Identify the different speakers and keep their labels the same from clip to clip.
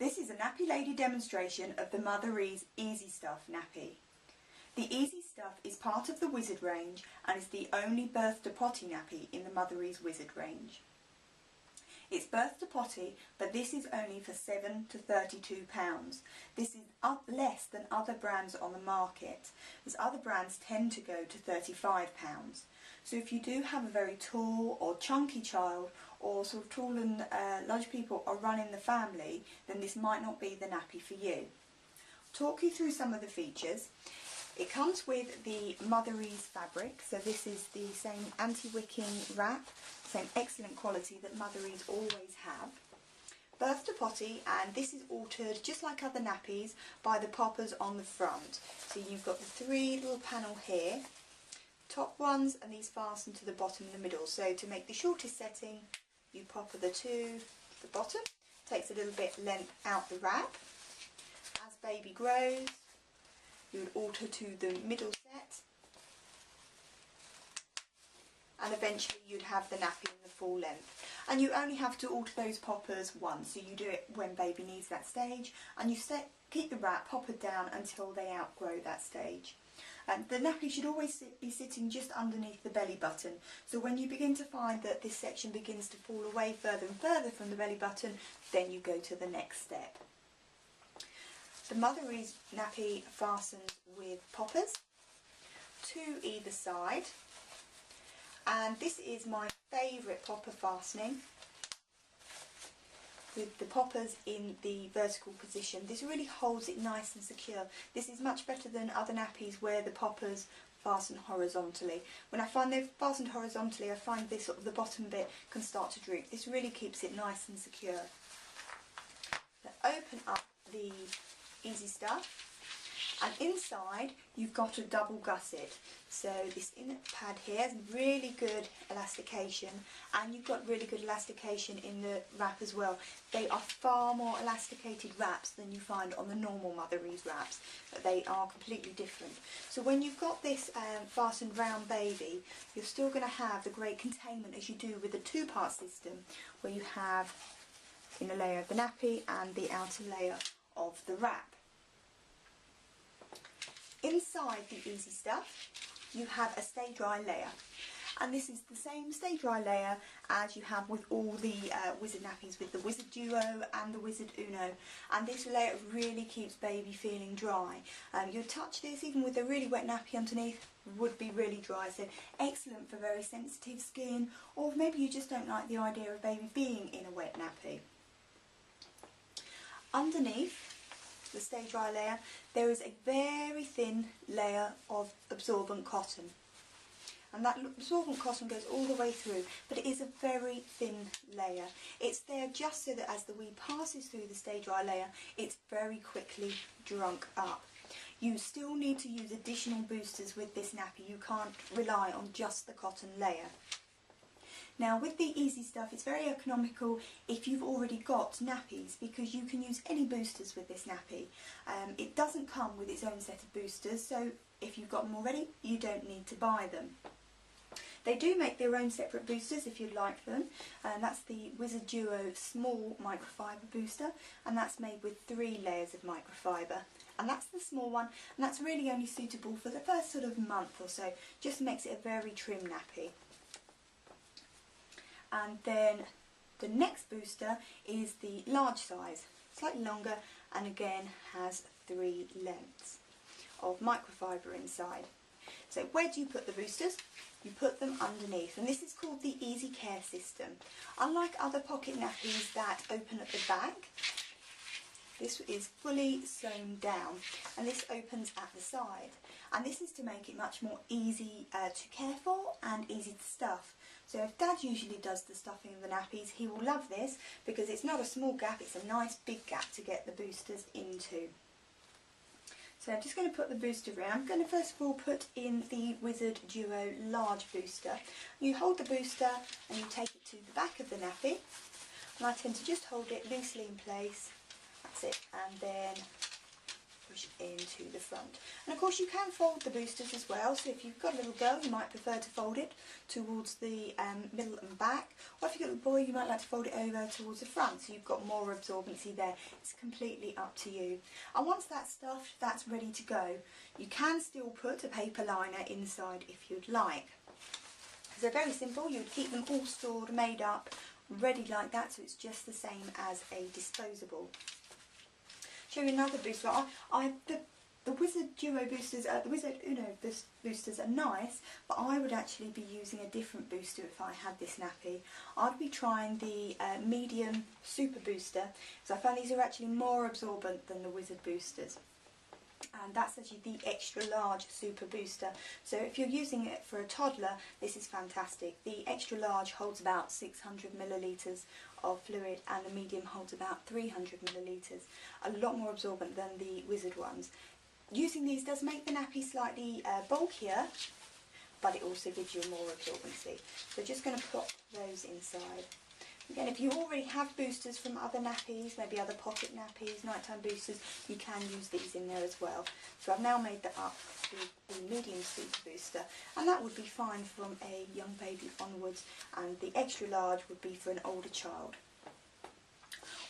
Speaker 1: This is a Nappy Lady demonstration of the Mother-ease Easystuff nappy. The Easystuff is part of the Wizard range and is the only birth to potty nappy in the Mother-ease Wizard range. It's birth to potty, but this is only for £7 to £32. This is less than other brands on the market, as other brands tend to go to £35. So if you do have a very tall or chunky child, or sort of tall and large people are running the family, then this might not be the nappy for you. Talk you through some of the features. It comes with the Mother-ease fabric, so this is the same anti-wicking wrap, same excellent quality that Mother-ease always have. Birth to potty, and this is altered just like other nappies by the poppers on the front. So you've got the three little panel here, top ones, and these fasten to the bottom and the middle. So to make the shortest setting, you popper the two to the bottom. Takes a little bit length out the wrap. As baby grows, you would alter to the middle set, and eventually you'd have the nappy in the full length. And you only have to alter those poppers once, so you do it when baby needs that stage, and you keep the wrap poppered down until they outgrow that stage. The nappy should always be sitting just underneath the belly button, so when you begin to find that this section begins to fall away further and further from the belly button, then you go to the next step. The Mother-ease nappy fastens with poppers to either side, and this is my favourite popper fastening, with the poppers in the vertical position. This really holds it nice and secure. This is much better than other nappies where the poppers fasten horizontally. When I find they've fastened horizontally, I find this sort of the bottom bit can start to droop. This really keeps it nice and secure. So open up the Easystuff, and inside you've got a double gusset. So this inner pad here has really good elastication, and you've got really good elastication in the wrap as well. They are far more elasticated wraps than you find on the normal Mother-ease wraps, but they are completely different. So when you've got this fastened round baby, you're still going to have the great containment as you do with the two-part system, where you have inner layer of the nappy and the outer layer of the wrap. Inside the Easystuff you have a stay dry layer, and this is the same stay dry layer as you have with all the Wizard nappies, with the Wizard Duo and the Wizard Uno, and this layer really keeps baby feeling dry. You'll touch this even with a really wet nappy underneath, would be really dry, so excellent for very sensitive skin, or maybe you just don't like the idea of baby being in a wet nappy. Underneath the stay dry layer there is a very thin layer of absorbent cotton, and that absorbent cotton goes all the way through, but it is a very thin layer. It's there just so that as the wee passes through the stay dry layer, it's very quickly drunk up. You still need to use additional boosters with this nappy. You can't rely on just the cotton layer. Now with the Easystuff, it's very economical if you've already got nappies, because you can use any boosters with this nappy. It doesn't come with its own set of boosters, so if you've got them already, you don't need to buy them. They do make their own separate boosters if you'd like them, and that's the Wizard Duo small microfiber booster, and that's made with 3 layers of microfiber. And that's the small one, and that's really only suitable for the first sort of month or so, just makes it a very trim nappy. And then the next booster is the large size, slightly longer, and again has 3 lengths of microfiber inside. So where do you put the boosters? You put them underneath, and this is called the Easy Care system. Unlike other pocket nappies that open at the back, this is fully sewn down, and this opens at the side, and this is to make it much more easy to care for and easy to stuff. So if Dad usually does the stuffing of the nappies, he will love this because it's not a small gap, it's a nice big gap to get the boosters into. So I'm just going to put the booster around. I'm going to first of all put in the Wizard Duo large booster. You hold the booster and you take it to the back of the nappy, and I tend to just hold it loosely in place. That's it, and then push into the front. And of course you can fold the boosters as well, so if you've got a little girl you might prefer to fold it towards the middle and back, or if you've got a little boy you might like to fold it over towards the front, so you've got more absorbency there. It's completely up to you. And once that's stuffed, that's ready to go. You can still put a paper liner inside if you'd like. So very simple, you would keep them all stored, made up, ready like that, so it's just the same as a disposable. Show you another booster. The Wizard Duo boosters, the Wizard Uno boosters are nice, but I would actually be using a different booster if I had this nappy. I'd be trying the medium super booster, because I found these are actually more absorbent than the Wizard boosters. And that's actually the extra large super booster. So if you're using it for a toddler, this is fantastic. The extra large holds about 600 millilitres of fluid and the medium holds about 300 millilitres. A lot more absorbent than the Wizard ones. Using these does make the nappy slightly bulkier, but it also gives you more absorbency. So just going to plop those inside. Again, if you already have boosters from other nappies, maybe other pocket nappies, nighttime boosters, you can use these in there as well. So I've now made that up with the medium super booster, and that would be fine from a young baby onwards, and the extra large would be for an older child.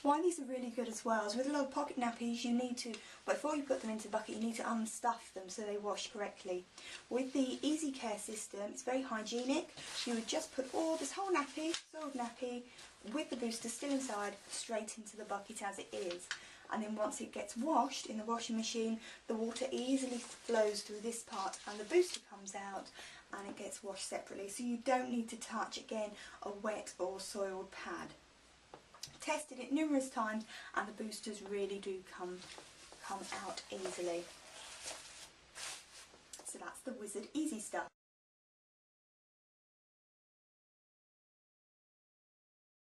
Speaker 1: Why these are really good as well is with a lot of pocket nappies you need to, before you put them into the bucket, you need to unstuff them so they wash correctly. With the Easy Care system, it's very hygienic. You would just put all this whole nappy, soiled nappy, with the booster still inside, straight into the bucket as it is. And then once it gets washed in the washing machine, the water easily flows through this part and the booster comes out and it gets washed separately. So you don't need to touch, again, a wet or soiled pad. Tested it numerous times and the boosters really do come out easily. So that's the Wizard Easystuff.